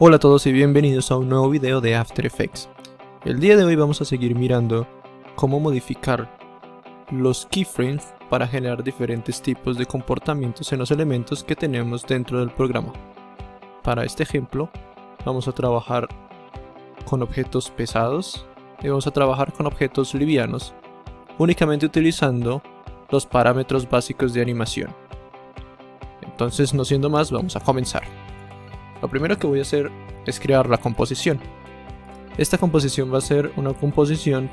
Hola a todos y bienvenidos a un nuevo video de After Effects. El día de hoy vamos a seguir mirando cómo modificar los keyframes para generar diferentes tipos de comportamientos en los elementos que tenemos dentro del programa. Para este ejemplo vamos a trabajar con objetos pesados y vamos a trabajar con objetos livianos, únicamente utilizando los parámetros básicos de animación. Entonces, no siendo más, vamos a comenzar. Lo primero que voy a hacer es crear la composición. Esta composición va a ser una composición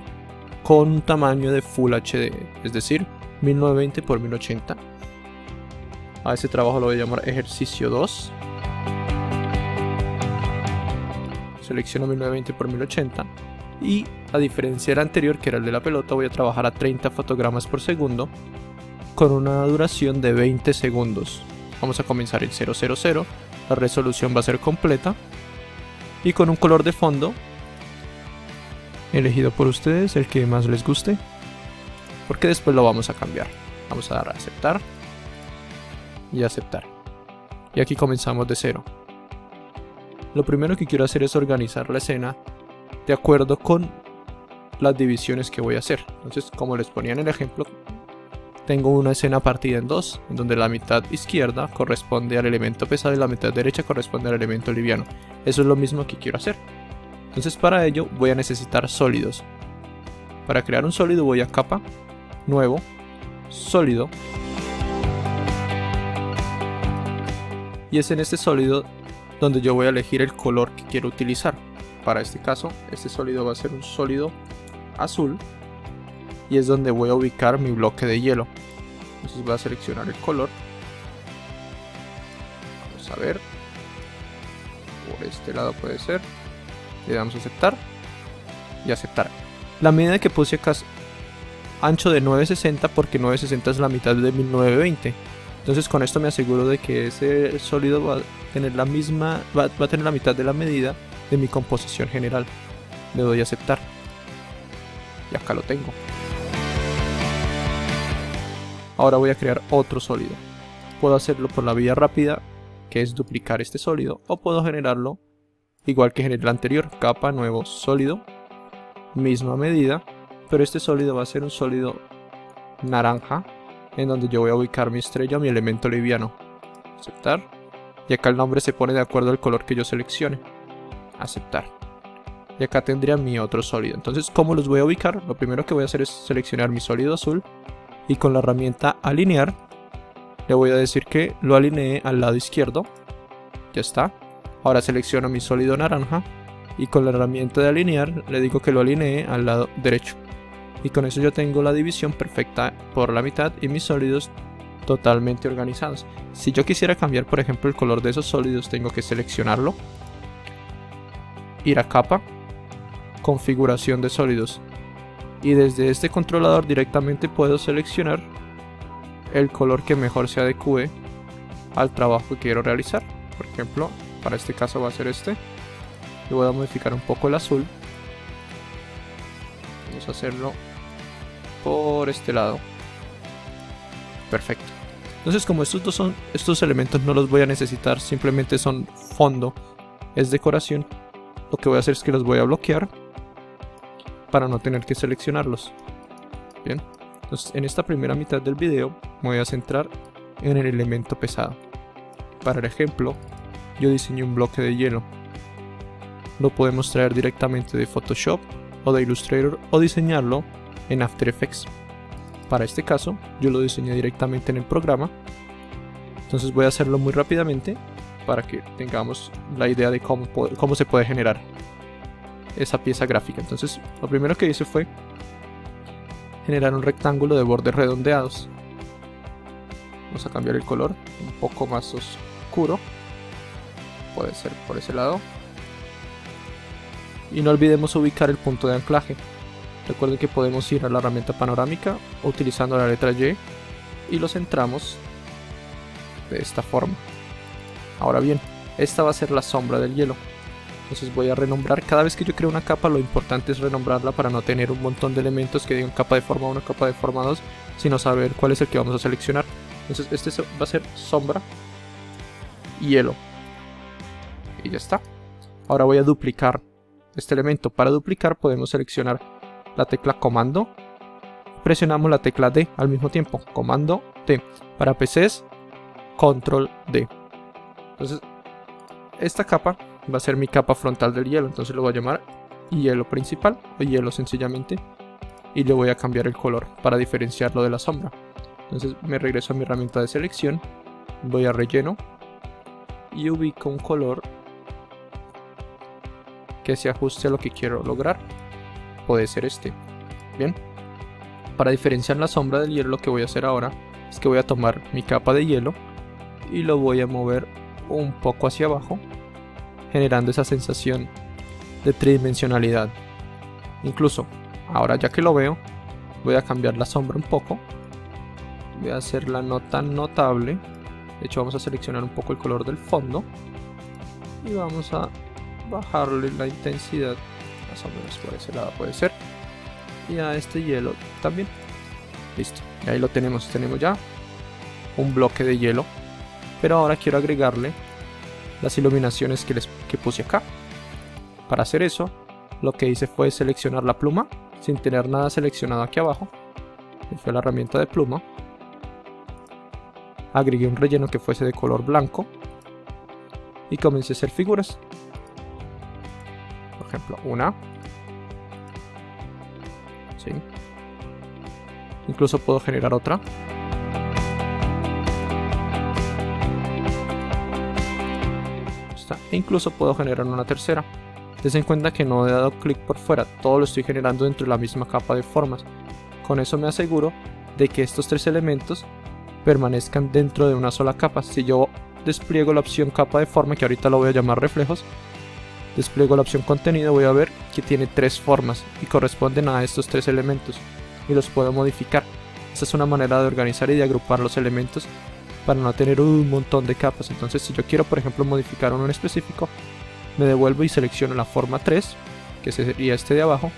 con un tamaño de Full HD, es decir, 1920 x 1080. A ese trabajo lo voy a llamar ejercicio 2. Selecciono 1920 x 1080 y, a diferencia del anterior, que era el de la pelota, voy a trabajar a 30 fotogramas por segundo con una duración de 20 segundos. Vamos a comenzar en 000. La resolución va a ser completa y con un color de fondo elegido por ustedes, el que más les guste, porque después lo vamos a cambiar. Vamos a dar a aceptar y aceptar, y aquí comenzamos de cero. Lo primero que quiero hacer es organizar la escena de acuerdo con las divisiones que voy a hacer. Entonces, como les ponía en el ejemplo, tengo una escena partida en dos, en donde la mitad izquierda corresponde al elemento pesado y la mitad derecha corresponde al elemento liviano. Eso es lo mismo que quiero hacer. Entonces, para ello voy a necesitar sólidos. Para crear un sólido voy a capa, nuevo, sólido. Y es en este sólido donde yo voy a elegir el color que quiero utilizar. Para este caso, este sólido va a ser un sólido azul. Y es donde voy a ubicar mi bloque de hielo. Entonces voy a seleccionar el color. Vamos a ver. Por este lado puede ser. Le damos a aceptar. Y aceptar. La medida que puse acá es ancho de 960 porque 960 es la mitad de 1920. Entonces con esto me aseguro de que ese sólido va a tener la misma, va a tener la mitad de la medida de mi composición general. Le doy a aceptar. Y acá lo tengo. Ahora voy a crear otro sólido. Puedo hacerlo por la vía rápida, que es duplicar este sólido, o puedo generarlo igual que generé el anterior, capa, nuevo, sólido, misma medida, pero este sólido va a ser un sólido naranja, en donde yo voy a ubicar mi estrella, mi elemento liviano. Aceptar. Y acá el nombre se pone de acuerdo al color que yo seleccione. Aceptar. Y acá tendría mi otro sólido. Entonces, ¿cómo los voy a ubicar? Lo primero que voy a hacer es seleccionar mi sólido azul. Y con la herramienta alinear le voy a decir que lo alinee al lado izquierdo. Ya está. Ahora selecciono mi sólido naranja y con la herramienta de alinear le digo que lo alinee al lado derecho. Y con eso yo tengo la división perfecta por la mitad y mis sólidos totalmente organizados. Si yo quisiera cambiar, por ejemplo, el color de esos sólidos, tengo que seleccionarlo, ir a capa, configuración de sólidos. Y desde este controlador directamente puedo seleccionar el color que mejor se adecue al trabajo que quiero realizar. Por ejemplo, para este caso va a ser este. Y voy a modificar un poco el azul. Vamos a hacerlo por este lado. Perfecto. Entonces, como estos elementos no los voy a necesitar, simplemente son fondo, es decoración, lo que voy a hacer es que los voy a bloquear para no tener que seleccionarlos. Bien, entonces en esta primera mitad del video me voy a centrar en el elemento pesado. Para el ejemplo, yo diseñé un bloque de hielo. Lo podemos traer directamente de Photoshop o de Illustrator o diseñarlo en After Effects. Para este caso, yo lo diseñé directamente en el programa. Entonces voy a hacerlo muy rápidamente para que tengamos la idea de cómo se puede generar esa pieza gráfica. Entonces lo primero que hice fue generar un rectángulo de bordes redondeados. Vamos a cambiar el color un poco más oscuro, puede ser por ese lado, y no olvidemos ubicar el punto de anclaje. Recuerden que podemos ir a la herramienta panorámica utilizando la letra Y y lo centramos de esta forma. Ahora bien, esta va a ser la sombra del hielo. Entonces voy a renombrar, cada vez que yo creo una capa lo importante es renombrarla para no tener un montón de elementos que digan capa de forma 1, capa de forma 2, sino saber cuál es el que vamos a seleccionar. Entonces este va a ser sombra hielo. Y ya está. Ahora voy a duplicar este elemento. Para duplicar podemos seleccionar la tecla comando. Presionamos la tecla D al mismo tiempo. Comando D. Para PCs, control D. Entonces, esta capa va a ser mi capa frontal del hielo. Entonces lo voy a llamar hielo principal o hielo sencillamente. Y le voy a cambiar el color para diferenciarlo de la sombra. Entonces me regreso a mi herramienta de selección. Voy a relleno. Y ubico un color que se ajuste a lo que quiero lograr. Puede ser este. Bien. Para diferenciar la sombra del hielo, lo que voy a hacer ahora es que voy a tomar mi capa de hielo y lo voy a mover un poco hacia abajo, generando esa sensación de tridimensionalidad. Incluso ahora, ya que lo veo, voy a cambiar la sombra un poco. Voy a hacerla no tan notable. De hecho, vamos a seleccionar un poco el color del fondo y vamos a bajarle la intensidad más o menos por ese lado puede ser, y a este hielo también. Listo, y ahí lo tenemos. Tenemos ya un bloque de hielo, pero ahora quiero agregarle las iluminaciones que puse acá. Para hacer eso, lo que hice fue seleccionar la pluma sin tener nada seleccionado aquí abajo. Y fue la herramienta de pluma. Agregué un relleno que fuese de color blanco y comencé a hacer figuras. Por ejemplo, una. Sí. Incluso puedo generar otra. E incluso puedo generar una tercera. Ten en cuenta que no he dado clic por fuera, todo lo estoy generando dentro de la misma capa de formas. Con eso me aseguro de que estos tres elementos permanezcan dentro de una sola capa. Si yo despliego la opción capa de forma, que ahorita lo voy a llamar reflejos, despliego la opción contenido, voy a ver que tiene tres formas y corresponden a estos tres elementos y los puedo modificar. Esta es una manera de organizar y de agrupar los elementos para no tener un montón de capas. Entonces, si yo quiero, por ejemplo, modificar uno en específico, me devuelvo y selecciono la forma 3, que sería este de abajo,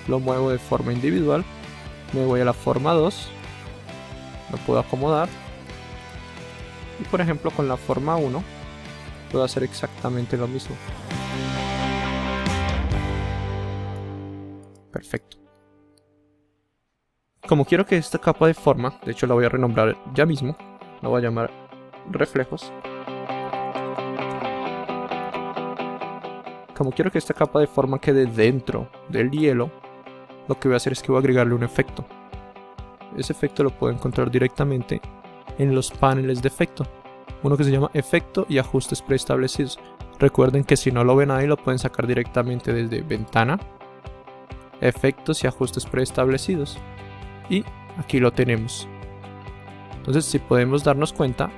lo muevo de forma individual, me voy a la forma 2, lo puedo acomodar, y por ejemplo con la forma 1 puedo hacer exactamente lo mismo. Perfecto. Como quiero que esta capa de forma, de hecho la voy a renombrar ya mismo, la voy a llamar reflejos. Como quiero que esta capa de forma quede dentro del hielo, lo que voy a hacer es que voy a agregarle un efecto. Ese efecto lo puedo encontrar directamente en los paneles de efecto. Uno que se llama efecto y ajustes preestablecidos. Recuerden que si no lo ven ahí, lo pueden sacar directamente desde ventana, efectos y ajustes preestablecidos. Y aquí lo tenemos. Entonces, si podemos darnos cuenta,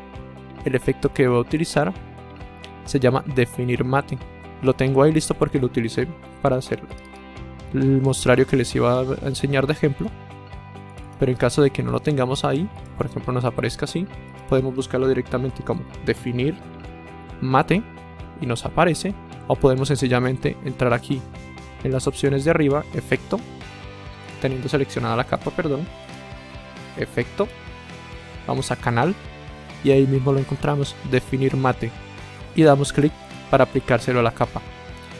el efecto que voy a utilizar se llama definir mate. Lo tengo ahí listo porque lo utilicé para hacer el mostrario que les iba a enseñar de ejemplo. Pero en caso de que no lo tengamos ahí, por ejemplo nos aparezca así, podemos buscarlo directamente como definir mate y nos aparece. O podemos sencillamente entrar aquí en las opciones de arriba, efecto, teniendo seleccionada la capa, perdón, efecto, vamos a canal y ahí mismo lo encontramos, definir mate, y damos clic para aplicárselo a la capa.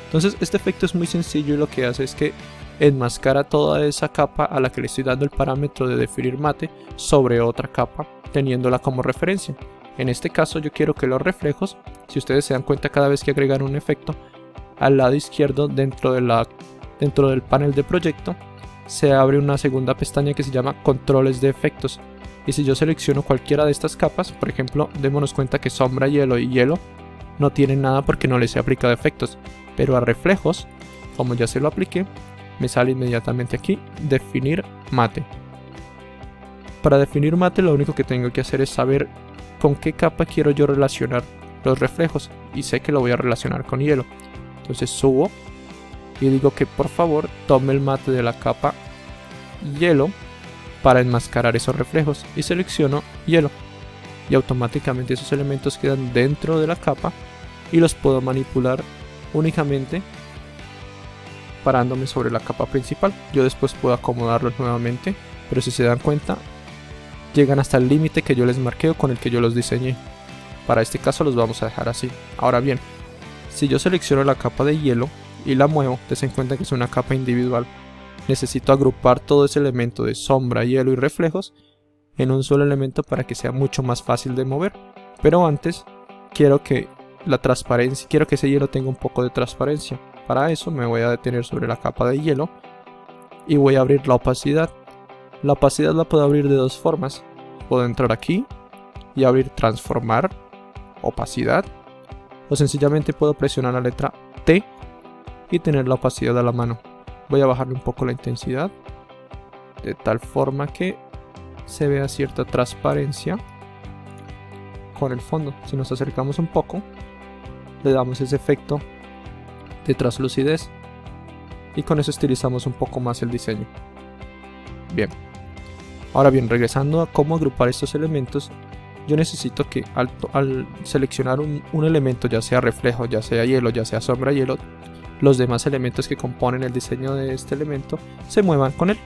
Entonces este efecto es muy sencillo y lo que hace es que enmascara toda esa capa a la que le estoy dando el parámetro de definir mate sobre otra capa, teniéndola como referencia. En este caso yo quiero que los reflejos, si ustedes se dan cuenta, cada vez que agregan un efecto, al lado izquierdo dentro del panel de proyecto se abre una segunda pestaña que se llama controles de efectos, y si yo selecciono cualquiera de estas capas, por ejemplo, démonos cuenta que sombra, hielo y hielo no tienen nada porque no les he aplicado efectos, pero a reflejos, como ya se lo apliqué, me sale inmediatamente aquí definir mate. Para definir mate lo único que tengo que hacer es saber con qué capa quiero yo relacionar los reflejos, y sé que lo voy a relacionar con hielo. Entonces subo y digo que por favor tome el mate de la capa hielo para enmascarar esos reflejos, y selecciono hielo y automáticamente esos elementos quedan dentro de la capa y los puedo manipular únicamente parándome sobre la capa principal. Yo después puedo acomodarlos nuevamente, pero si se dan cuenta llegan hasta el límite que yo les marqué o con el que yo los diseñé. Para este caso los vamos a dejar así. Ahora bien, Si yo selecciono la capa de hielo y la muevo, ten en cuenta que es una capa individual. Necesito agrupar todo ese elemento de sombra, hielo y reflejos en un solo elemento para que sea mucho más fácil de mover. Pero antes quiero que ese hielo tenga un poco de transparencia. Para eso me voy a detener sobre la capa de hielo y voy a abrir la opacidad. La opacidad la puedo abrir de dos formas. Puedo entrar aquí y abrir transformar, opacidad, o sencillamente puedo presionar la letra T y tener la opacidad a la mano. Voy a bajarle un poco la intensidad de tal forma que se vea cierta transparencia con el fondo. Si nos acercamos un poco, le damos ese efecto de translucidez y con eso estilizamos un poco más el diseño. Bien, ahora bien, regresando a cómo agrupar estos elementos, yo necesito que al seleccionar un elemento, ya sea reflejo, ya sea hielo, ya sea sombra hielo, los demás elementos que componen el diseño de este elemento se muevan con él.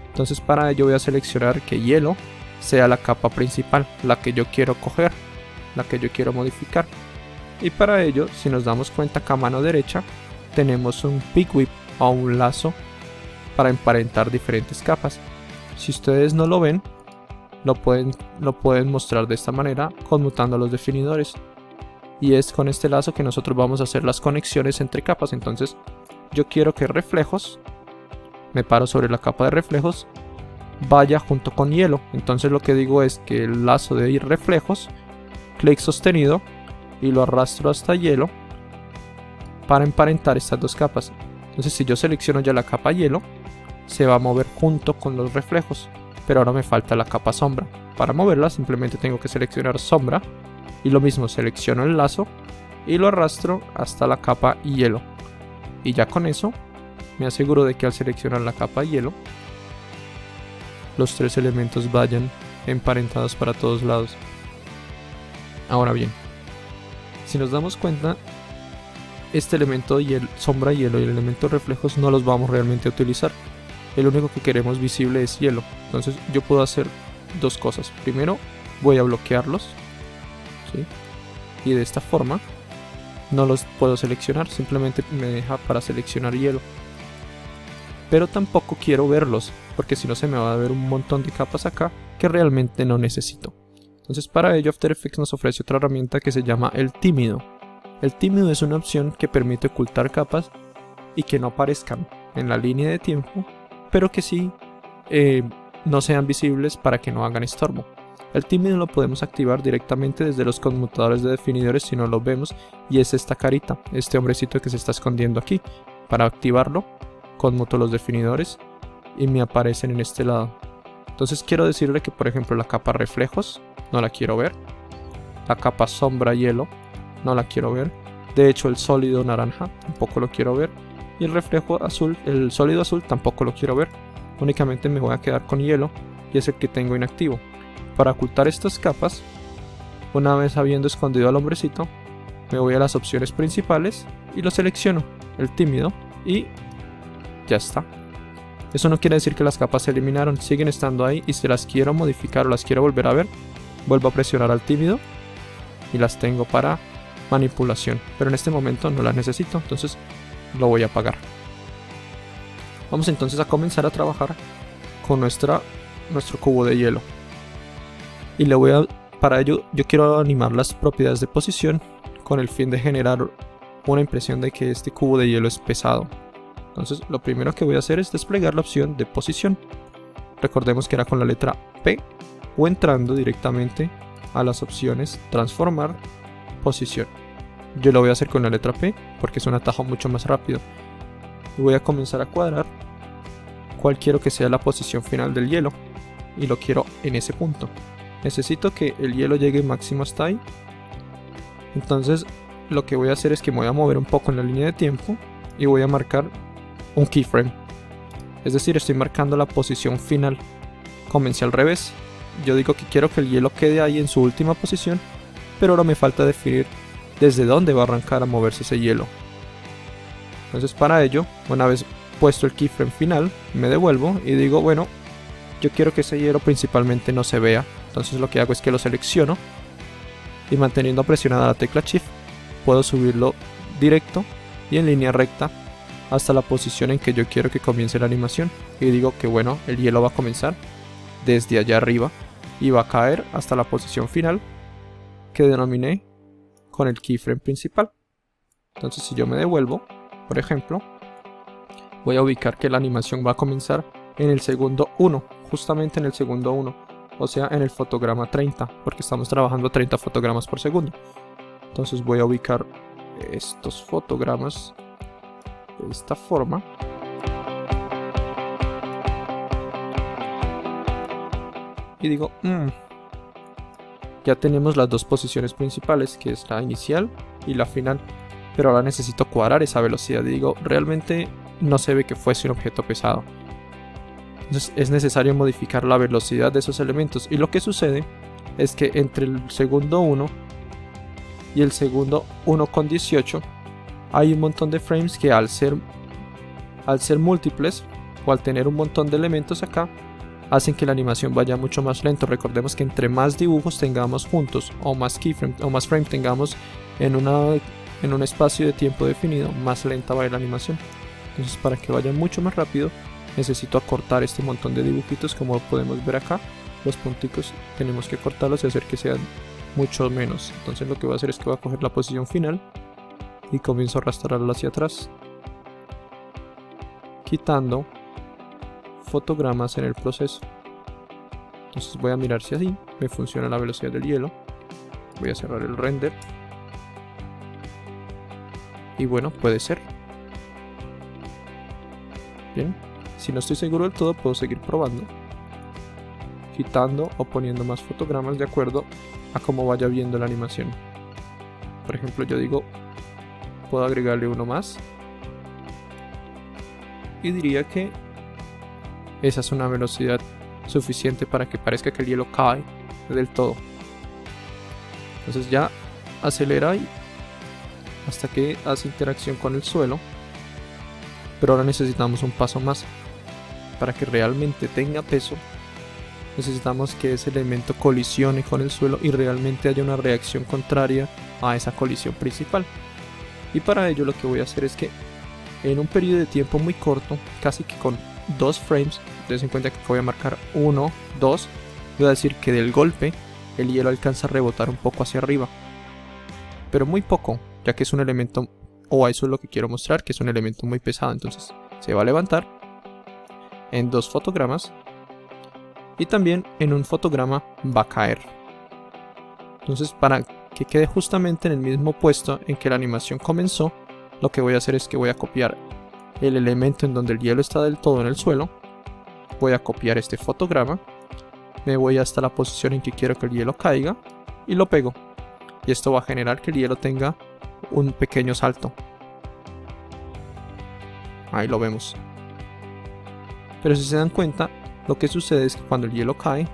Entonces para ello voy a seleccionar que hielo sea la capa principal, la que yo quiero coger, la que yo quiero modificar. Y para ello, si nos damos cuenta acá a mano derecha, tenemos un pick whip o un lazo para emparentar diferentes capas. Si ustedes no lo ven, lo pueden mostrar de esta manera conmutando los definidores. Y es con este lazo que nosotros vamos a hacer las conexiones entre capas. Entonces yo quiero que reflejos, me paro sobre la capa de reflejos, vaya junto con hielo. Entonces lo que digo es que el lazo de reflejos, clic sostenido y lo arrastro hasta hielo para emparentar estas dos capas. Entonces si yo selecciono ya la capa hielo, se va a mover junto con los reflejos, pero ahora me falta la capa sombra. Para moverla simplemente tengo que seleccionar sombra y lo mismo, selecciono el lazo y lo arrastro hasta la capa hielo, y ya con eso me aseguro de que al seleccionar la capa hielo los tres elementos vayan emparentados para todos lados. Ahora bien, si nos damos cuenta, este elemento sombra hielo y el elemento reflejos no los vamos realmente a utilizar. El único que queremos visible es hielo. Entonces yo puedo hacer dos cosas. Primero voy a bloquearlos, ¿sí? Y de esta forma no los puedo seleccionar, simplemente me deja para seleccionar hielo. Pero tampoco quiero verlos, porque si no se me va a ver un montón de capas acá que realmente no necesito. Entonces para ello After Effects nos ofrece otra herramienta que se llama el tímido. El tímido es una opción que permite ocultar capas y que no aparezcan en la línea de tiempo, pero que sí no sean visibles para que no hagan estorbo. El tímido lo podemos activar directamente desde los conmutadores de definidores si no lo vemos, y es esta carita, este hombrecito que se está escondiendo aquí. Para activarlo, conmuto los definidores y me aparecen en este lado. Entonces quiero decirle que por ejemplo la capa reflejos no la quiero ver, la capa sombra hielo no la quiero ver, de hecho el sólido naranja tampoco lo quiero ver, y el reflejo azul, el sólido azul tampoco lo quiero ver. Únicamente me voy a quedar con hielo y es el que tengo inactivo. Para ocultar estas capas, una vez habiendo escondido al hombrecito, me voy a las opciones principales y lo selecciono, el tímido, y ya está. Eso no quiere decir que las capas se eliminaron, siguen estando ahí, y si las quiero modificar o las quiero volver a ver, vuelvo a presionar al tímido y las tengo para manipulación, pero en este momento no las necesito, entonces lo voy a apagar. Vamos entonces a comenzar a trabajar con nuestro cubo de hielo. Y para ello yo quiero animar las propiedades de posición con el fin de generar una impresión de que este cubo de hielo es pesado. Entonces lo primero que voy a hacer es desplegar la opción de posición. Recordemos que era con la letra P o entrando directamente a las opciones transformar, posición. Yo lo voy a hacer con la letra P porque es un atajo mucho más rápido. Y voy a comenzar a cuadrar cuál quiero que sea la posición final del hielo, y lo quiero en ese punto. Necesito que el hielo llegue máximo hasta ahí. Entonces lo que voy a hacer es que me voy a mover un poco en la línea de tiempo y voy a marcar un keyframe. Es decir, estoy marcando la posición final. Comencé al revés. Yo digo que quiero que el hielo quede ahí en su última posición, pero ahora me falta definir desde dónde va a arrancar a moverse ese hielo. Entonces para ello, una vez puesto el keyframe final, me devuelvo y digo, bueno, yo quiero que ese hielo principalmente no se vea. Entonces lo que hago es que lo selecciono y manteniendo presionada la tecla Shift puedo subirlo directo y en línea recta hasta la posición en que yo quiero que comience la animación. Y digo que bueno, el hielo va a comenzar desde allá arriba y va a caer hasta la posición final que denominé con el keyframe principal. Entonces si yo me devuelvo, por ejemplo, voy a ubicar que la animación va a comenzar en el segundo 1, justamente en el segundo 1, o sea en el fotograma 30, porque estamos trabajando 30 fotogramas por segundo. Entonces voy a ubicar estos fotogramas de esta forma. Y digo, ya tenemos las dos posiciones principales, que es la inicial y la final. Pero ahora necesito cuadrar esa velocidad. Y digo, realmente no se ve que fuese un objeto pesado. Entonces es necesario modificar la velocidad de esos elementos. Y lo que sucede es que entre el segundo 1 y el segundo 1,18 hay un montón de frames que al ser múltiples o al tener un montón de elementos acá, hacen que la animación vaya mucho más lento. Recordemos que entre más dibujos tengamos juntos o más keyframes o más frames tengamos en un espacio de tiempo definido, más lenta va a ir la animación. Entonces para que vaya mucho más rápido necesito acortar este montón de dibujitos. Como podemos ver acá, los punticos tenemos que cortarlos y hacer que sean mucho menos. Entonces lo que voy a hacer es que voy a coger la posición final y comienzo a arrastrarla hacia atrás, quitando fotogramas en el proceso. Entonces voy a mirar si así me funciona la velocidad del hielo. Voy a cerrar el render y bueno, puede ser. Bien, si no estoy seguro del todo, puedo seguir probando, quitando o poniendo más fotogramas de acuerdo a cómo vaya viendo la animación. Por ejemplo, yo digo, puedo agregarle uno más y diría que esa es una velocidad suficiente para que parezca que el hielo cae del todo. Entonces ya acelera y hasta que hace interacción con el suelo. Pero ahora necesitamos un paso más. Para que realmente tenga peso, necesitamos que ese elemento colisione con el suelo y realmente haya una reacción contraria a esa colisión principal. Y para ello lo que voy a hacer es que en un periodo de tiempo muy corto, casi que con 2 frames, tened en cuenta que voy a marcar 1, 2, voy a decir que del golpe el hielo alcanza a rebotar un poco hacia arriba, pero muy poco, ya que es un elemento, o eso es lo que quiero mostrar, que es un elemento muy pesado. Entonces se va a levantar en 2 fotogramas y también en un fotograma va a caer. Entonces para que quede justamente en el mismo puesto en que la animación comenzó, lo que voy a hacer es que voy a copiar el elemento en donde el hielo está del todo en el suelo. Voy a copiar este fotograma, me voy hasta la posición en que quiero que el hielo caiga y lo pego. Y esto va a generar que el hielo tenga un pequeño salto. Ahí lo vemos. Pero si se dan cuenta, lo que sucede es que cuando el hielo cae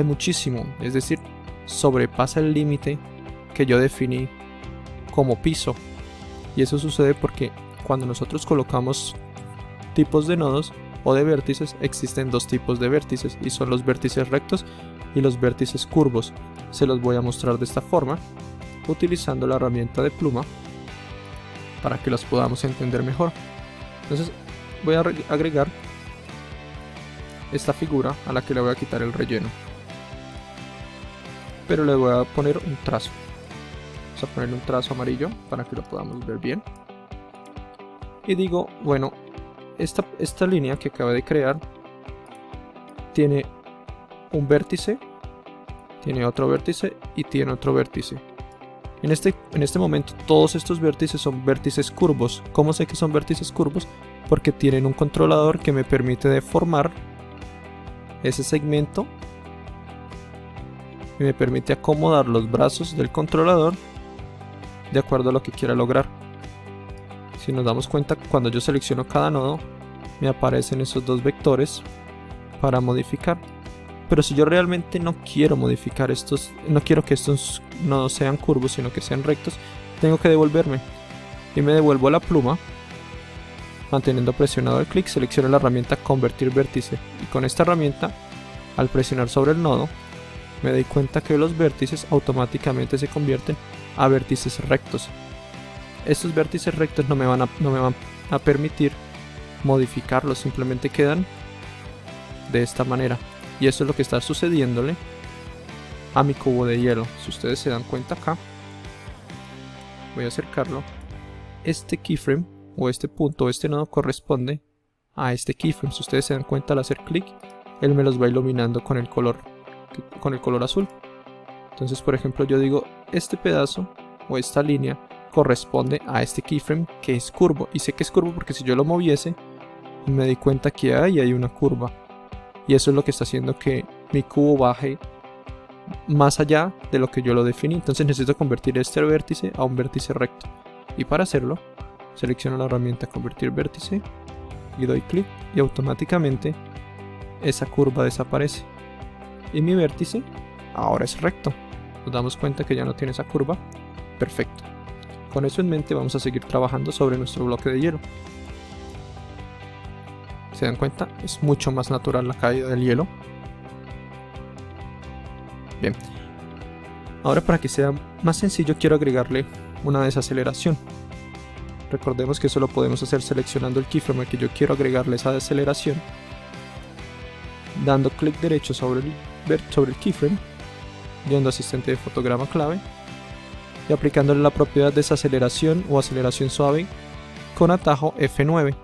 muchísimo. Es decir, sobrepasa el límite que yo definí como piso. Y eso sucede porque cuando nosotros colocamos tipos de nodos o de vértices, existen 2 tipos de vértices y son los vértices rectos y los vértices curvos. Se los voy a mostrar de esta forma, utilizando la herramienta de pluma para que las podamos entender mejor. Entonces voy a agregar esta figura a la que le voy a quitar el relleno, pero le voy a poner un trazo. Vamos a ponerle un trazo amarillo para que lo podamos ver bien. Y digo, bueno, esta línea que acabo de crear tiene un vértice, tiene otro vértice y tiene otro vértice. En este momento todos estos vértices son vértices curvos. ¿Cómo sé que son vértices curvos? Porque tienen un controlador que me permite deformar ese segmento y me permite acomodar los brazos del controlador de acuerdo a lo que quiera lograr. Si nos damos cuenta, cuando yo selecciono cada nodo me aparecen esos 2 vectores para modificar. Pero si yo realmente no quiero modificar estos, no quiero que estos no sean curvos sino que sean rectos, tengo que devolverme y me devuelvo a la pluma. Manteniendo presionado el clic, selecciono la herramienta convertir vértice y con esta herramienta, al presionar sobre el nodo, me doy cuenta que los vértices automáticamente se convierten a vértices rectos. estos vértices rectos no me van a permitir modificarlos, simplemente quedan de esta manera. Y eso es lo que está sucediéndole a mi cubo de hielo. Si ustedes se dan cuenta acá, voy a acercarlo, este keyframe o este punto, este nodo corresponde a este keyframe. Si ustedes se dan cuenta, al hacer clic, él me los va iluminando con el color azul. Entonces, por ejemplo, yo digo, este pedazo o esta línea corresponde a este keyframe que es curvo, y sé que es curvo porque si yo lo moviese me di cuenta que ahí hay una curva, y eso es lo que está haciendo que mi cubo baje más allá de lo que yo lo definí. Entonces necesito convertir este vértice a un vértice recto, y para hacerlo selecciono la herramienta convertir vértice y doy clic, y automáticamente esa curva desaparece y mi vértice ahora es recto. Nos damos cuenta que ya no tiene esa curva. Perfecto. Con eso en mente vamos a seguir trabajando sobre nuestro bloque de hielo. ¿Se dan cuenta? Es mucho más natural la caída del hielo. Bien. Ahora, para que sea más sencillo, quiero agregarle una desaceleración. Recordemos que eso lo podemos hacer seleccionando el keyframe al que yo quiero agregarle esa desaceleración, dando clic derecho sobre el keyframe, yendo a asistente de fotograma clave y aplicándole la propiedad de desaceleración o aceleración suave con atajo F9.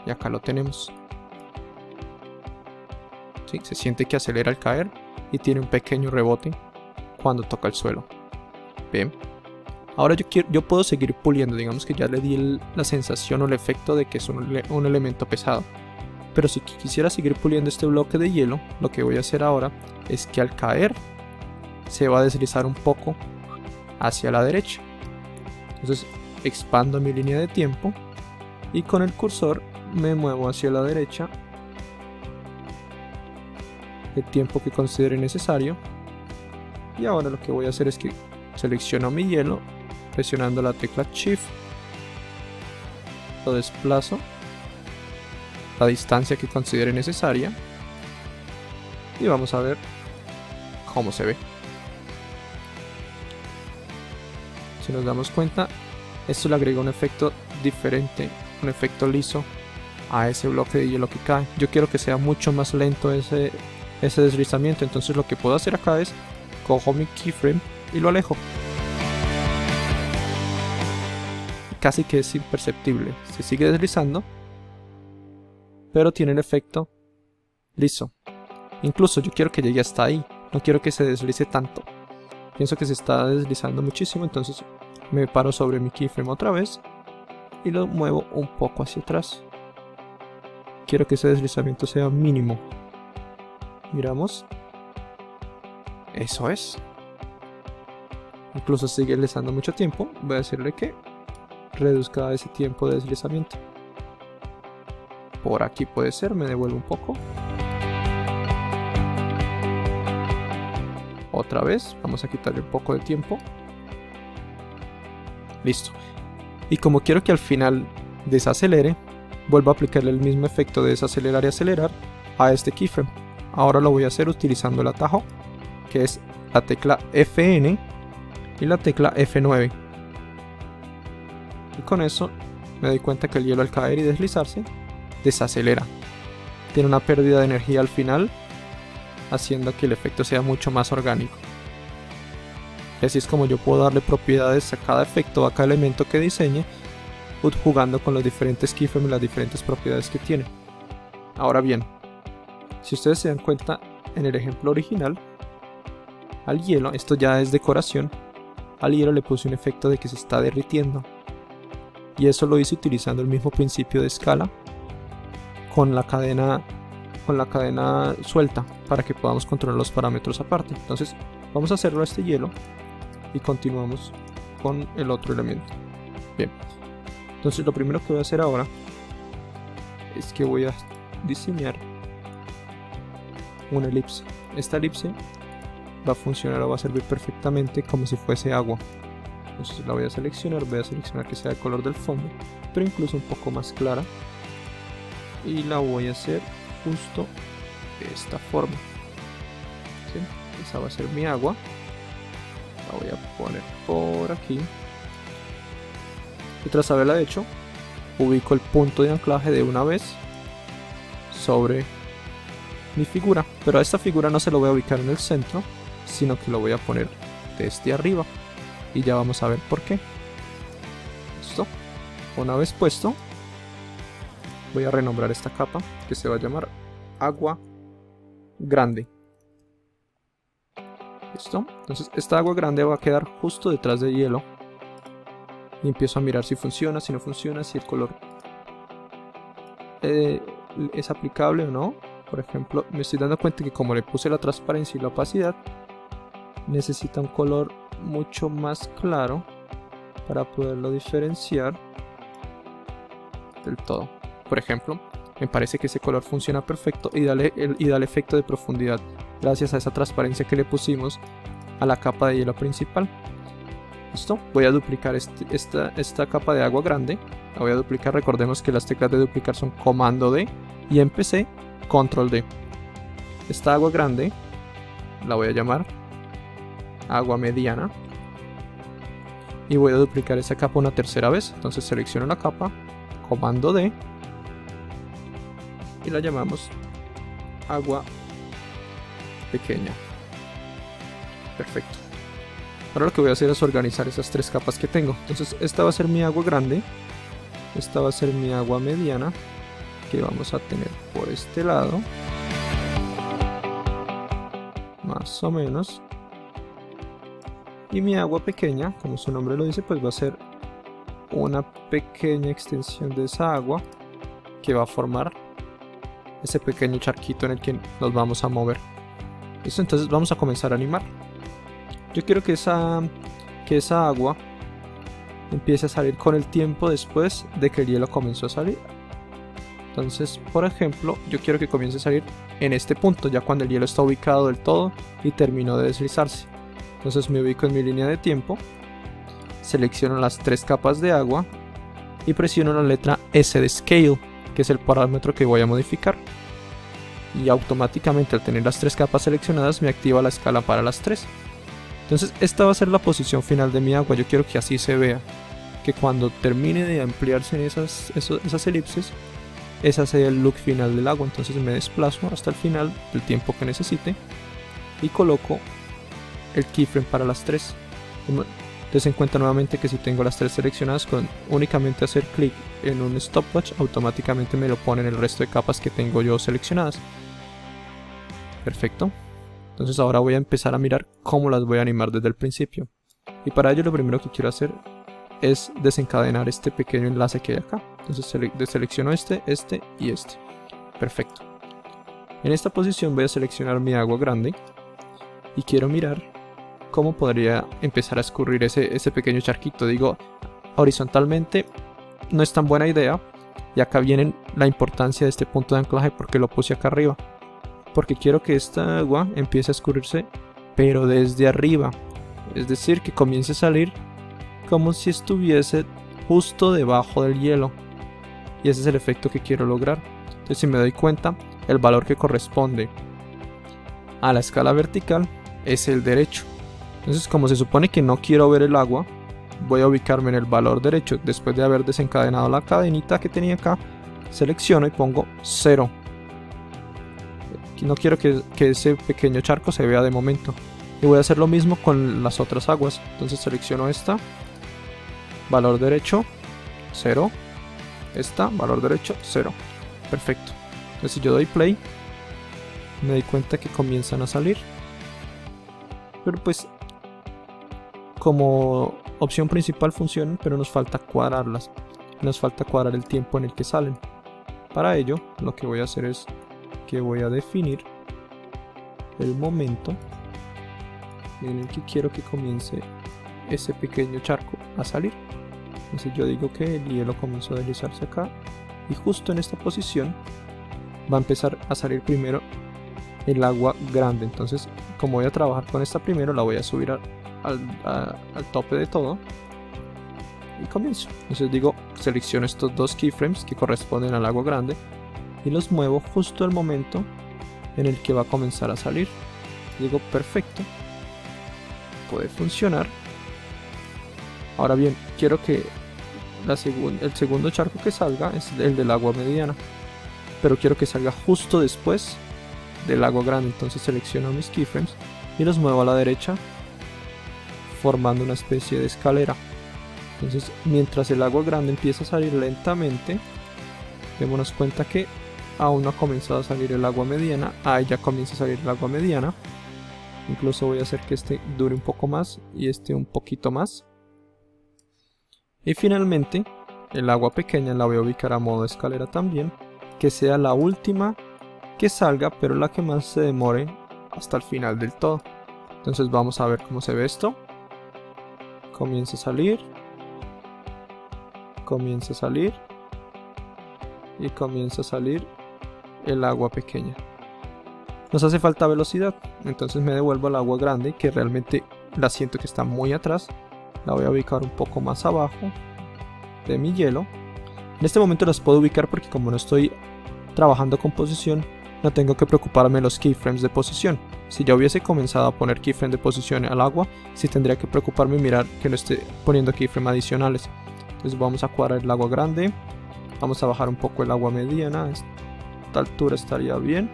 Y acá lo tenemos. ¿Sí? Se siente que acelera al caer y tiene un pequeño rebote cuando toca el suelo. Bien. Ahora yo puedo seguir puliendo. Digamos que ya le di la sensación o el efecto de que es un elemento pesado. Pero si quisiera seguir puliendo este bloque de hielo, lo que voy a hacer ahora es que al caer se va a deslizar un poco hacia la derecha. Entonces expando mi línea de tiempo y con el cursor me muevo hacia la derecha el tiempo que considere necesario. Y ahora lo que voy a hacer es que selecciono mi hielo presionando la tecla Shift, lo desplazo la distancia que considere necesaria y vamos a ver cómo se ve. Si nos damos cuenta, esto le agrega un efecto diferente, un efecto liso a ese bloque de hielo que cae. Yo quiero que sea mucho más lento ese deslizamiento, entonces lo que puedo hacer acá es cojo mi keyframe y lo alejo. Casi que es imperceptible, se sigue deslizando, pero tiene el efecto liso. Incluso yo quiero que llegue hasta ahí, no quiero que se deslice tanto. Pienso que se está deslizando muchísimo, entonces me paro sobre mi keyframe otra vez y lo muevo un poco hacia atrás. Quiero que ese deslizamiento sea mínimo. Miramos. Eso es. Incluso sigue deslizando mucho tiempo. Voy a decirle que reduzca ese tiempo de deslizamiento. Por aquí puede ser, me devuelvo un poco. Otra vez, vamos a quitarle un poco de tiempo. Listo. Y como quiero que al final desacelere, vuelvo a aplicarle el mismo efecto de desacelerar y acelerar a este keyframe. Ahora lo voy a hacer utilizando el atajo, que es la tecla Fn y la tecla F9. Y con eso me doy cuenta que el hielo al caer y deslizarse desacelera. Tiene una pérdida de energía al final, haciendo que el efecto sea mucho más orgánico. Y así es como yo puedo darle propiedades a cada efecto, a cada elemento que diseñe, jugando con los diferentes keyframes y las diferentes propiedades que tiene. Ahora bien, si ustedes se dan cuenta en el ejemplo original, al hielo, esto ya es decoración, al hielo le puse un efecto de que se está derritiendo. Y eso lo hice utilizando el mismo principio de escala con la cadena suelta para que podamos controlar los parámetros aparte. Entonces vamos a hacerlo a este hielo y continuamos con el otro elemento. Bien, entonces lo primero que voy a hacer ahora es que voy a diseñar una elipse. Esta elipse va a funcionar o va a servir perfectamente como si fuese agua. Entonces la voy a seleccionar que sea el color del fondo, pero incluso un poco más clara, y la voy a hacer justo de esta forma. ¿Sí? Esa va a ser mi agua. La voy a poner por aquí Y tras haberla hecho, ubico el punto de anclaje de una vez sobre mi figura, pero a esta figura no se lo voy a ubicar en el centro, sino que lo voy a poner desde arriba, y ya vamos a ver por qué. Listo. Una vez puesto, voy a renombrar esta capa, que se va a llamar agua grande. Listo. Entonces esta agua grande va a quedar justo detrás del hielo, y empiezo a mirar si funciona, si no funciona, si el color es aplicable o no. Por ejemplo, me estoy dando cuenta que como le puse la transparencia y la opacidad, necesita un color mucho más claro para poderlo diferenciar del todo. Por ejemplo, me parece que ese color funciona perfecto y da el efecto de profundidad gracias a esa transparencia que le pusimos a la capa de hielo principal. Listo, voy a duplicar esta capa de agua grande. La voy a duplicar. Recordemos que las teclas de duplicar son comando D y en PC control D. Esta agua grande la voy a llamar agua mediana y voy a duplicar esa capa una tercera vez. Entonces selecciono la capa, comando D, y la llamamos agua pequeña. Perfecto. Ahora lo que voy a hacer es organizar esas tres capas que tengo. Entonces esta va a ser mi agua grande, esta va a ser mi agua mediana, que vamos a tener por este lado, más o menos, y mi agua pequeña, como su nombre lo dice, pues va a ser una pequeña extensión de esa agua que va a formar ese pequeño charquito en el que nos vamos a mover. Listo, entonces vamos a comenzar a animar. Yo quiero que esa agua empiece a salir con el tiempo después de que el hielo comenzó a salir. Entonces, por ejemplo, yo quiero que comience a salir en este punto, ya cuando el hielo está ubicado del todo y terminó de deslizarse. Entonces me ubico en mi línea de tiempo, selecciono las tres capas de agua y presiono la letra S de Scale, que es el parámetro que voy a modificar. Y automáticamente, al tener las tres capas seleccionadas, me activa la escala para las tres. Entonces esta va a ser la posición final de mi agua. Yo quiero que así se vea, que cuando termine de ampliarse en esas elipses, ese sea el look final del agua. Entonces me desplazo hasta el final del tiempo que necesite y coloco el keyframe para las tres. Entonces en cuenta nuevamente que si tengo las tres seleccionadas, con únicamente hacer clic en un stopwatch, automáticamente me lo pone en el resto de capas que tengo yo seleccionadas. Perfecto. Entonces ahora voy a empezar a mirar cómo las voy a animar desde el principio. Y para ello lo primero que quiero hacer es desencadenar este pequeño enlace que hay acá. Entonces selecciono este y este. Perfecto. En esta posición voy a seleccionar mi agua grande y quiero mirar cómo podría empezar a escurrir ese pequeño charquito. Digo, horizontalmente no es tan buena idea, y acá viene la importancia de este punto de anclaje porque lo puse acá arriba. Porque quiero que esta agua empiece a escurrirse, pero desde arriba. Es decir, que comience a salir como si estuviese justo debajo del hielo. Y ese es el efecto que quiero lograr. Entonces, si me doy cuenta, el valor que corresponde a la escala vertical es el derecho. Entonces, como se supone que no quiero ver el agua, voy a ubicarme en el valor derecho. Después de haber desencadenado la cadenita que tenía acá, selecciono y pongo 0. No quiero que ese pequeño charco se vea de momento. Y voy a hacer lo mismo con las otras aguas. Entonces selecciono esta, valor derecho 0, esta, valor derecho 0. Perfecto. Entonces si yo doy play, me doy cuenta que comienzan a salir. Pero pues como opción principal funcionan, pero nos falta cuadrarlas. Nos falta cuadrar el tiempo en el que salen. Para ello, lo que voy a hacer es que voy a definir el momento en el que quiero que comience ese pequeño charco a salir. Entonces yo digo que el hielo comenzó a deslizarse acá y justo en esta posición va a empezar a salir primero el agua grande. Entonces, como voy a trabajar con esta primero, la voy a subir al tope de todo y comienzo. Entonces digo, selecciono estos dos keyframes que corresponden al agua grande y los muevo justo al momento en el que va a comenzar a salir. Digo, perfecto, puede funcionar. Ahora bien, quiero que el segundo charco que salga es el del agua mediana, pero quiero que salga justo después del agua grande. Entonces selecciono mis keyframes y los muevo a la derecha, formando una especie de escalera. Entonces mientras el agua grande empieza a salir lentamente, démonos cuenta que aún no ha comenzado a salir el agua mediana. Ahí ya comienza a salir el agua mediana. Incluso voy a hacer que este dure un poco más y este un poquito más. Y finalmente el agua pequeña la voy a ubicar a modo escalera también, que sea la última que salga, pero la que más se demore hasta el final del todo. Entonces vamos a ver cómo se ve esto. Comienza a salir, comienza a salir y comienza a salir el agua pequeña. Nos hace falta velocidad, entonces me devuelvo al agua grande, que realmente la siento que está muy atrás. La voy a ubicar un poco más abajo de mi hielo. En este momento las puedo ubicar porque como no estoy trabajando con posición, no tengo que preocuparme de los keyframes de posición. Si ya hubiese comenzado a poner keyframe de posición al agua, sí tendría que preocuparme y mirar que no esté poniendo keyframe adicionales. Entonces vamos a cuadrar el agua grande, vamos a bajar un poco el agua mediana, a esta altura estaría bien,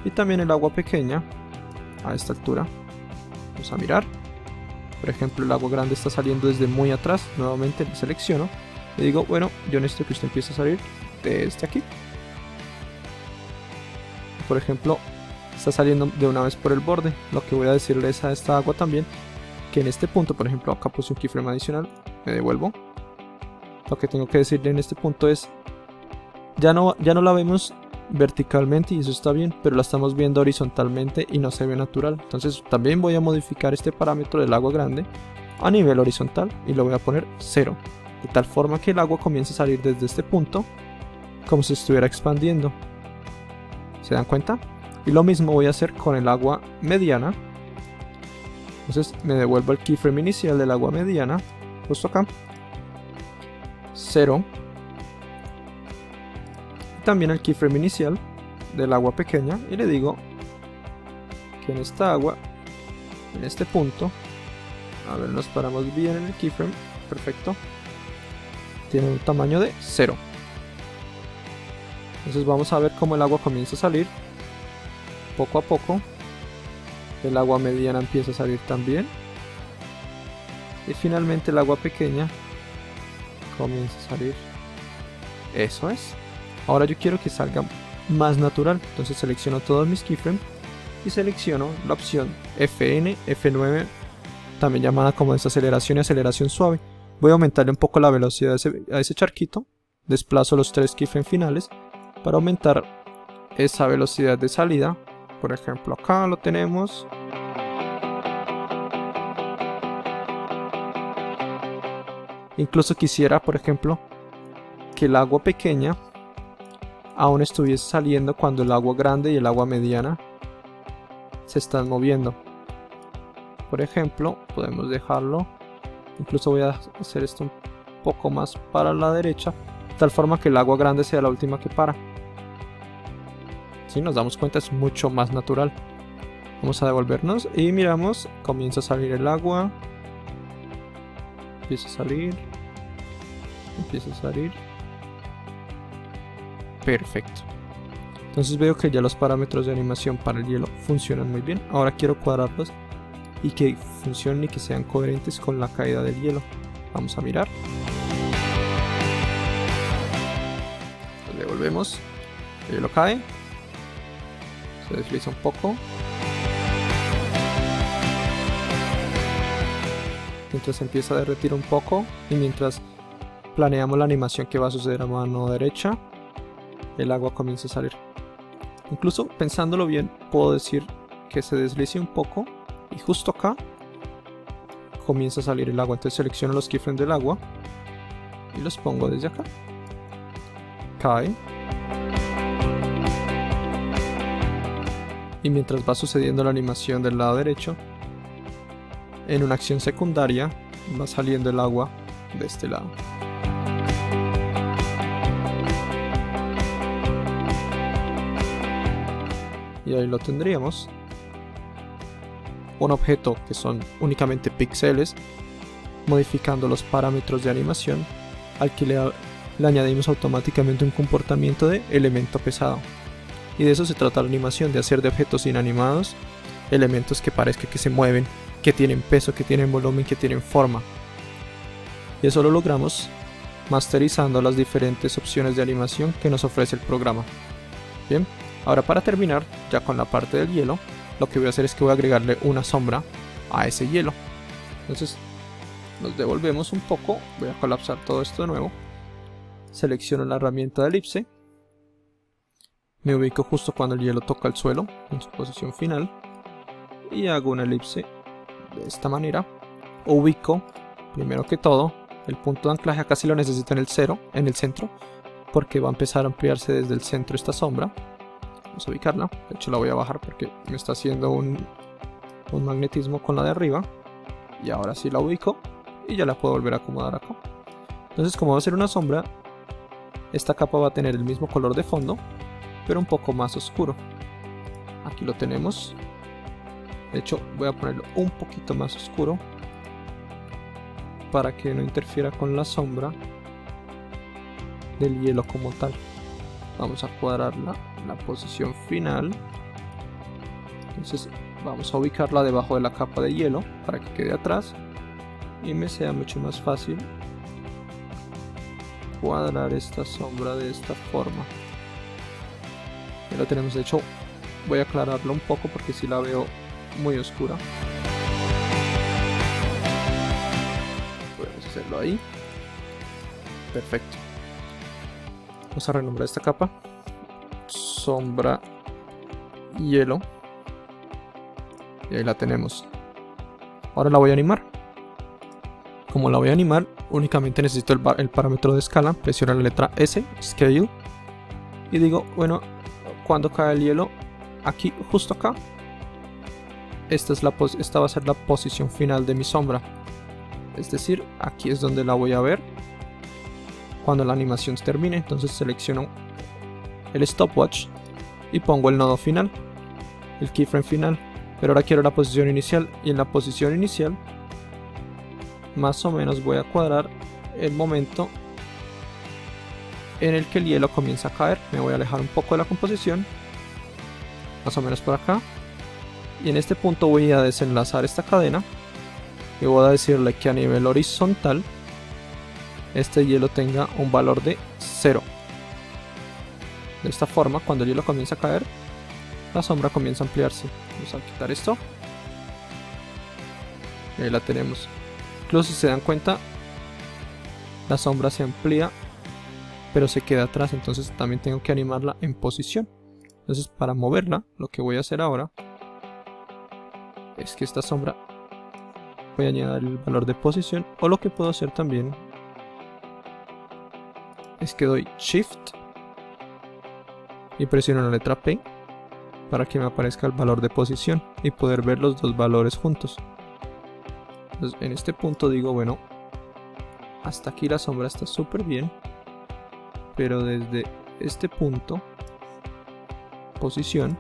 y también el agua pequeña a esta altura. Vamos a mirar, por ejemplo el agua grande está saliendo desde muy atrás. Nuevamente le selecciono, le digo bueno, yo necesito que usted empiece a salir desde aquí. Por ejemplo, está saliendo de una vez por el borde. Lo que voy a decirles a esta agua también, que en este punto, por ejemplo, acá puse un keyframe adicional, me devuelvo. Lo que tengo que decirle en este punto es, ya no la vemos verticalmente y eso está bien, pero la estamos viendo horizontalmente y no se ve natural. Entonces también voy a modificar este parámetro del agua grande a nivel horizontal y lo voy a poner 0, de tal forma que el agua comience a salir desde este punto como si estuviera expandiendo. ¿Se dan cuenta? Y lo mismo voy a hacer con el agua mediana. Entonces me devuelvo el keyframe inicial del agua mediana, justo acá, 0. Y también el keyframe inicial del agua pequeña y le digo que en esta agua, en este punto, a ver, nos paramos bien en el keyframe, perfecto, tiene un tamaño de 0. Entonces vamos a ver cómo el agua comienza a salir poco a poco. El agua mediana empieza a salir también y finalmente el agua pequeña comienza a salir. Eso es. Ahora yo quiero que salga más natural, entonces selecciono todos mis keyframes y selecciono la opción FN, F9, también llamada como desaceleración y aceleración suave. Voy a aumentarle un poco la velocidad a ese charquito, desplazo los 3 keyframes finales para aumentar esa velocidad de salida. Por ejemplo, acá lo tenemos. Incluso quisiera, por ejemplo, que el agua pequeña aún estuviese saliendo cuando el agua grande y el agua mediana se están moviendo. Por ejemplo, podemos dejarlo. Incluso voy a hacer esto un poco más para la derecha, de tal forma que el agua grande sea la última que para. Si nos damos cuenta, es mucho más natural. Vamos a devolvernos y miramos, comienza a salir el agua, empieza a salir, empieza a salir. Perfecto. Entonces veo que ya los parámetros de animación para el hielo funcionan muy bien. Ahora quiero cuadrarlos y que funcionen y que sean coherentes con la caída del hielo. Vamos a mirar. Lo devolvemos. El hielo cae. Se desliza un poco. Mientras empieza a derretir un poco y mientras planeamos la animación que va a suceder a mano derecha, el agua comienza a salir. Incluso pensándolo bien, puedo decir que se deslice un poco y justo acá comienza a salir el agua. Entonces selecciono los keyframes del agua y los pongo desde acá. Cae. Y mientras va sucediendo la animación del lado derecho, en una acción secundaria va saliendo el agua de este lado. Y ahí lo tendríamos. Un objeto que son únicamente píxeles, modificando los parámetros de animación al que le añadimos automáticamente un comportamiento de elemento pesado. Y de eso se trata la animación, de hacer de objetos inanimados elementos que parezca que se mueven, que tienen peso, que tienen volumen, que tienen forma. Y eso lo logramos masterizando las diferentes opciones de animación que nos ofrece el programa. Bien, ahora para terminar ya con la parte del hielo, lo que voy a hacer es que voy a agregarle una sombra a ese hielo. Entonces nos devolvemos un poco, voy a colapsar todo esto de nuevo, selecciono la herramienta de elipse, me ubico justo cuando el hielo toca el suelo en su posición final y hago una elipse de esta manera. Ubico primero que todo el punto de anclaje, acá sí lo necesito en el centro, porque va a empezar a ampliarse desde el centro esta sombra. Vamos a ubicarla, de hecho la voy a bajar porque me está haciendo un magnetismo con la de arriba, y ahora sí la ubico y ya la puedo volver a acomodar acá. Entonces, como va a ser una sombra, esta capa va a tener el mismo color de fondo pero un poco más oscuro. Aquí lo tenemos. De hecho voy a ponerlo un poquito más oscuro para que no interfiera con la sombra del hielo como tal. Vamos a cuadrarla en la posición final. Entonces vamos a ubicarla debajo de la capa de hielo para que quede atrás y me sea mucho más fácil cuadrar esta sombra de esta forma. Ya lo tenemos. De hecho voy a aclararlo un poco porque si la veo muy oscura. Podemos hacerlo ahí. Perfecto. Vamos a renombrar esta capa sombra hielo y ahí la tenemos. Ahora la voy a animar. Como la voy a animar, únicamente necesito el parámetro de escala. Presiono la letra S, Scale, y digo, bueno, cuando cae el hielo, aquí, justo acá, esta va a ser la posición final de mi sombra. Es decir, aquí es donde la voy a ver cuando la animación termine. Entonces selecciono el stopwatch y pongo el nodo final, el keyframe final. Pero ahora quiero la posición inicial, y en la posición inicial más o menos voy a cuadrar el momento en el que el hielo comienza a caer. Me voy a alejar un poco de la composición, más o menos por acá, y en este punto voy a desenlazar esta cadena y voy a decirle que a nivel horizontal este hielo tenga un valor de 0. De esta forma, cuando el hielo comienza a caer, la sombra comienza a ampliarse. Vamos a quitar esto y ahí la tenemos. Incluso si se dan cuenta, la sombra se amplía pero se queda atrás, entonces también tengo que animarla en posición. Entonces, para moverla, lo que voy a hacer ahora es que esta sombra voy a añadir el valor de posición, o lo que puedo hacer también es que doy Shift y presiono la letra P para que me aparezca el valor de posición y poder ver los dos valores juntos. Entonces, en este punto digo, bueno, hasta aquí la sombra está súper bien, pero desde este punto, posición,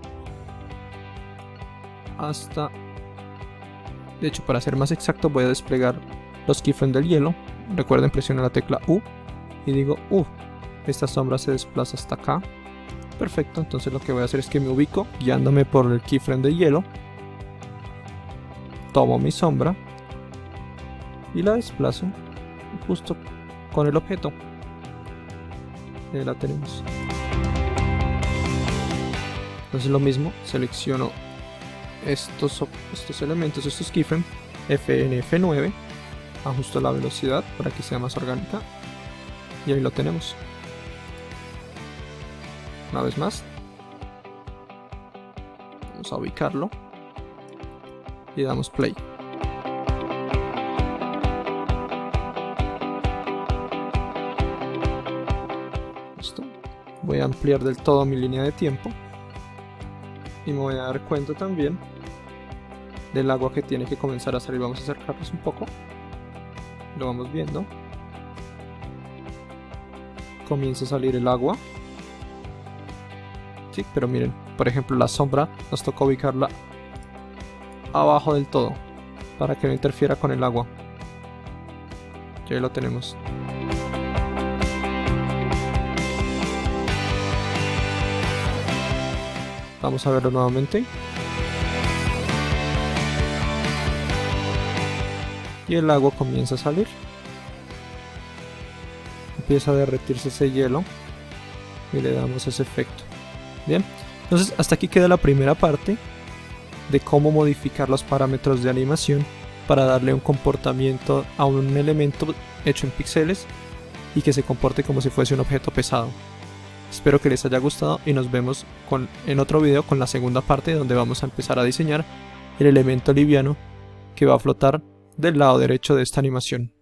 hasta, de hecho, para ser más exacto, voy a desplegar los keyframes del hielo. Recuerden, presionar la tecla U y digo, esta sombra se desplaza hasta acá. Perfecto. Entonces lo que voy a hacer es que me ubico guiándome por el keyframe de hielo, tomo mi sombra y la desplazo justo con el objeto. Ahí la tenemos. Entonces lo mismo, selecciono estos elementos, estos keyframes, FN, F9, ajusto la velocidad para que sea más orgánica y ahí lo tenemos. Una vez más, vamos a ubicarlo y damos play. Listo. Voy a ampliar del todo mi línea de tiempo y me voy a dar cuenta también del agua que tiene que comenzar a salir. Vamos a acercarnos un poco, lo vamos viendo. Comienza a salir el agua. Sí, pero miren, por ejemplo, la sombra nos toca ubicarla abajo del todo para que no interfiera con el agua. Ya lo tenemos. Vamos a verlo nuevamente. Y el agua comienza a salir. Empieza a derretirse ese hielo y le damos ese efecto. Bien, entonces hasta aquí queda la primera parte de cómo modificar los parámetros de animación para darle un comportamiento a un elemento hecho en píxeles y que se comporte como si fuese un objeto pesado. Espero que les haya gustado y nos vemos en otro video con la segunda parte, donde vamos a empezar a diseñar el elemento liviano que va a flotar del lado derecho de esta animación.